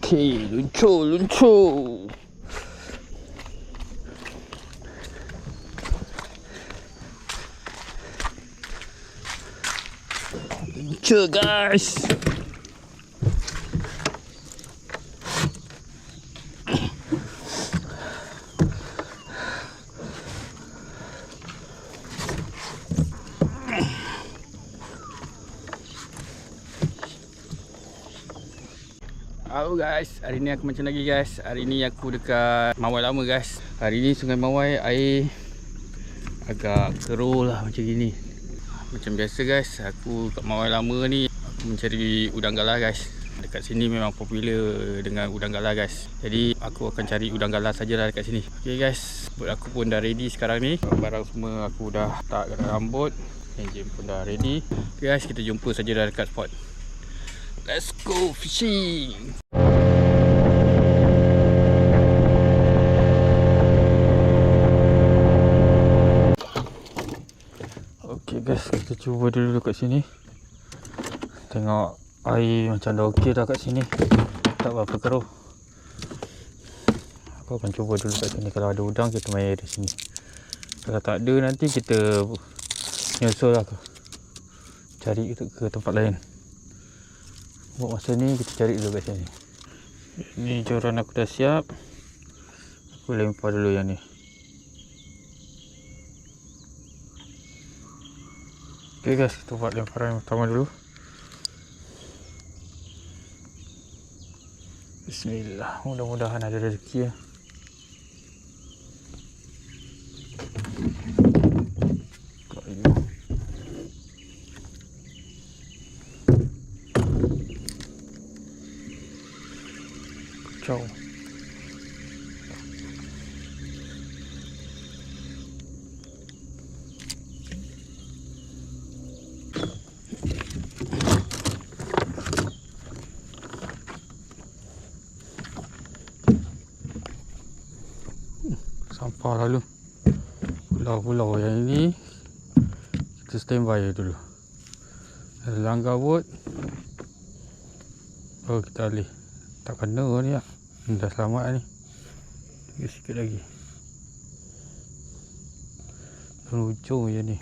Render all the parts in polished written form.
Okey, luncur. Luncur guys. Halo guys, hari ni aku macam lagi guys. Hari ni aku dekat Mawai lama guys. Hari ni Sungai Mawai air agak keruh lah macam gini. Macam biasa guys, aku kat Mawai lama ni aku mencari udang galah guys. Dekat sini memang popular dengan udang galah guys. Jadi aku akan cari udang galah sajalah dekat sini. Okay guys, boat aku pun dah ready sekarang ni. Barang semua aku dah letak kat dalam boat. Enjin pun dah ready. Okay guys, kita jumpa saja dah dekat spot. Let's go fishing. Okay guys, kita cuba dulu kat sini. Tengok air macam dah okey dah kat sini. Tak berapa keruh. Aku akan cuba dulu kat sini. Kalau ada udang kita main di sini. Kalau tak ada nanti kita nyusul lah cari ke tempat lain. Buat masa ni kita cari dulu kat sini. Ni joran aku dah siap. Aku lempar dulu yang ni. Okay guys, kita buat lemparan yang pertama dulu. Bismillah, mudah-mudahan ada rezeki ya. Kacau. Sampah lalu. Pulau-pulau yang ini kita standby dulu. Ada langgar bot. Oh, kita alih. Tak kena ni lah. Dah selamat ni. Sikit lagi. Ujung je ni.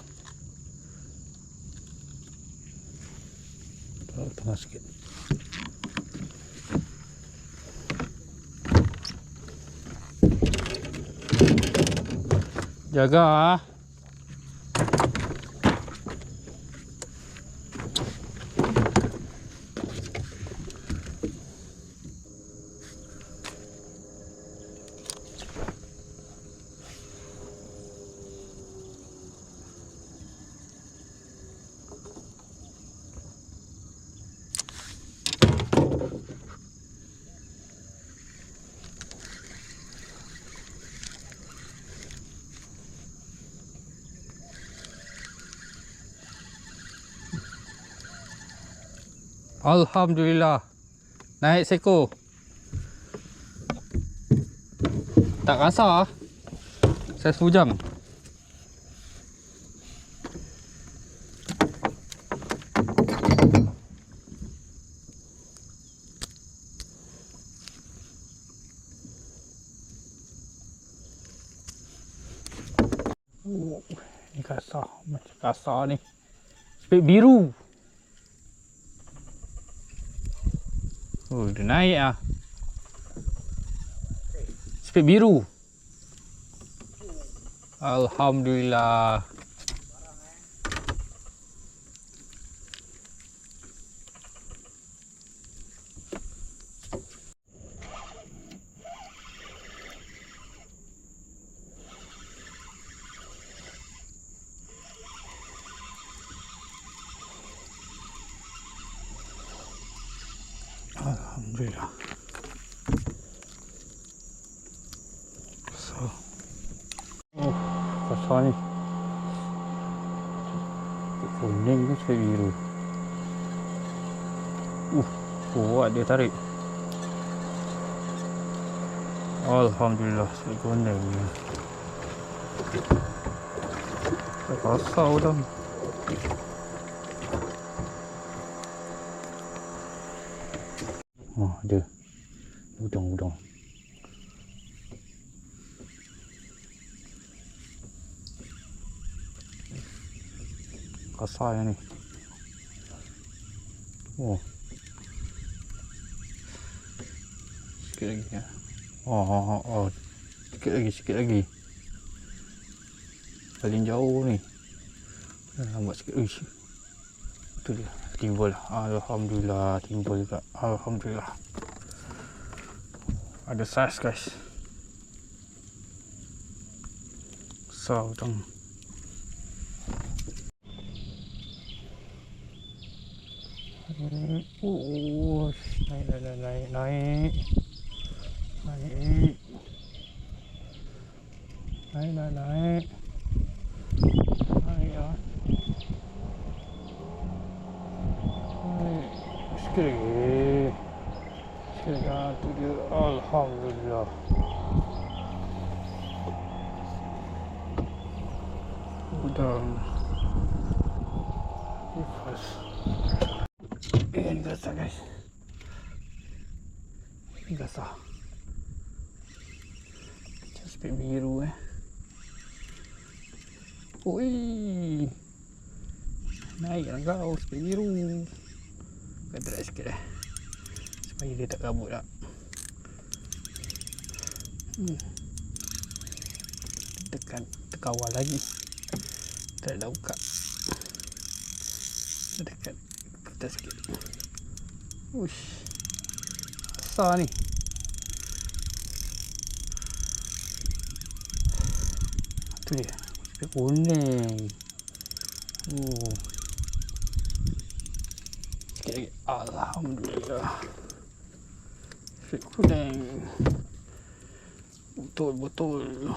Tengah sikit. Jaga ah. Alhamdulillah. Naik seko. Tak kasar. Saiz bujang. Ni kasar. Macam kasar ni. Spek biru. Oh, dia naik ah. Spek biru. Alhamdulillah. Alhamdulillah. So. Oh, kasar ni. Kuning ke spek biru. Kuat dia tarik. Alhamdulillah, spek kuning ni. Kasar dah. Oh, ada. Udang. Kasar yang ni. Oh. Sikit lagi ya. Oh. Sikit lagi. Paling jauh ni. Lambat sikit. Uish. Itu dia. Timbul. Alhamdulillah. Timbul juga. Alhamdulillah. Ada saiz guys. Besar udang. Naik. Ya. Sikit lagi. Tu dia. Alhamdulillah. Udang. Ikhlas. Ini gasah guys. Ini gasah. Spek biru Oi. Naik lah kau spek biru. Kau drag sikit supaya dia tak kabut tak. Tekan awal lagi. Tak ada buka. Dekat atas sikit. Uish. Besar ni. Tu dia. Spek kuning. Sikit lagi. Alhamdulillah. Spek kuning. Betul.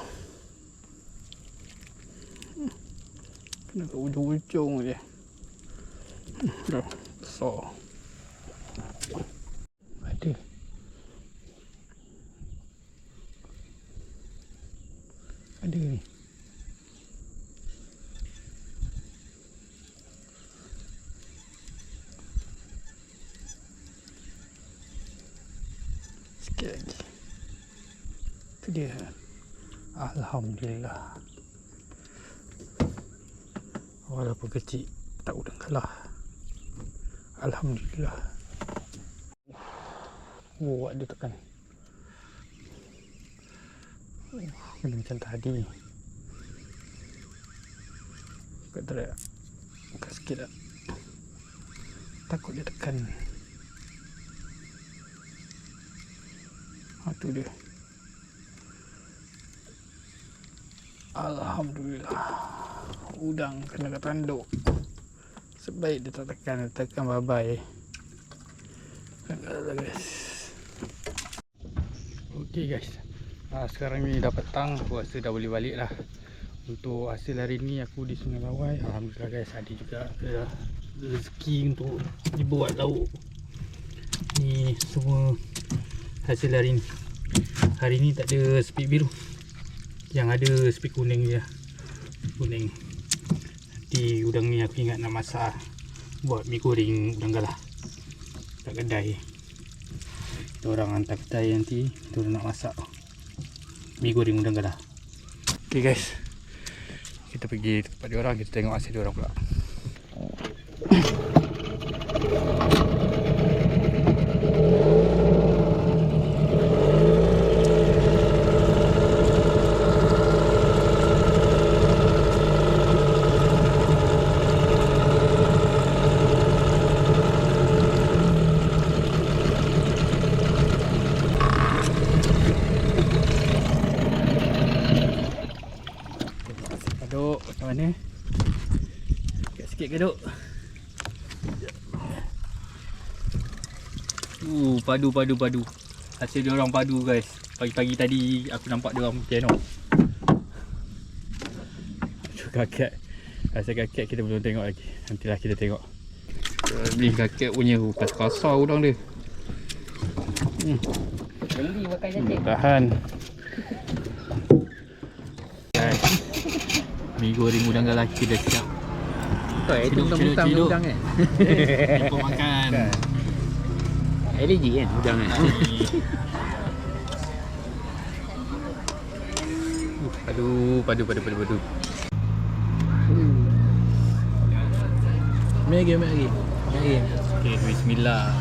Kena kat ujung-ujung je. Dah besar. Ada ni. Sikit lagi. Itu dia. Alhamdulillah. Walaupun kecil, tak udang kalah. Alhamdulillah. Ada tekan. Kena macam tadi. Buka terak. Buka sikit tak. Takut dia tekan. Tu dia. Alhamdulillah. Udang kena kat tanduk. Sebaik dia tak tekan bye-bye. Tengoklah guys. Okey guys. Sekarang ni dah petang. Aku rasa dah boleh balik lah. Untuk hasil hari ni aku di Sungai Mawai. Alhamdulillah guys. Ada juga rezeki untuk dibuat lauk. Ni semua hasil hari ni. Hari ni tak ada spek biru. Yang ada spek kuning je. Kuning. Nanti udang ni aku ingat nak masak buat mi goreng udang galah kat kedai. Kita orang hantar kedai nanti kita nak masak mi goreng udang galah. Okay guys, kita pergi tempat dia orang, kita tengok hasil dia orang pula. Duk kat mana? Sikit-sikit ke duk? Padu. Hasil dia orang padu guys. Pagi-pagi tadi aku nampak dia orang piano. Kakak. Hasil kakak kita belum tengok lagi. Nantilah kita tengok. Ni kakak punya kasar udang dia. Beli pakai jaket. Tahan. Guys. Mi goreng udang galah kita dah siap. Itu bukan udang kan? Jumpa makan. Allergy kan udang kan. Padu. Mari. Okay, bismillah.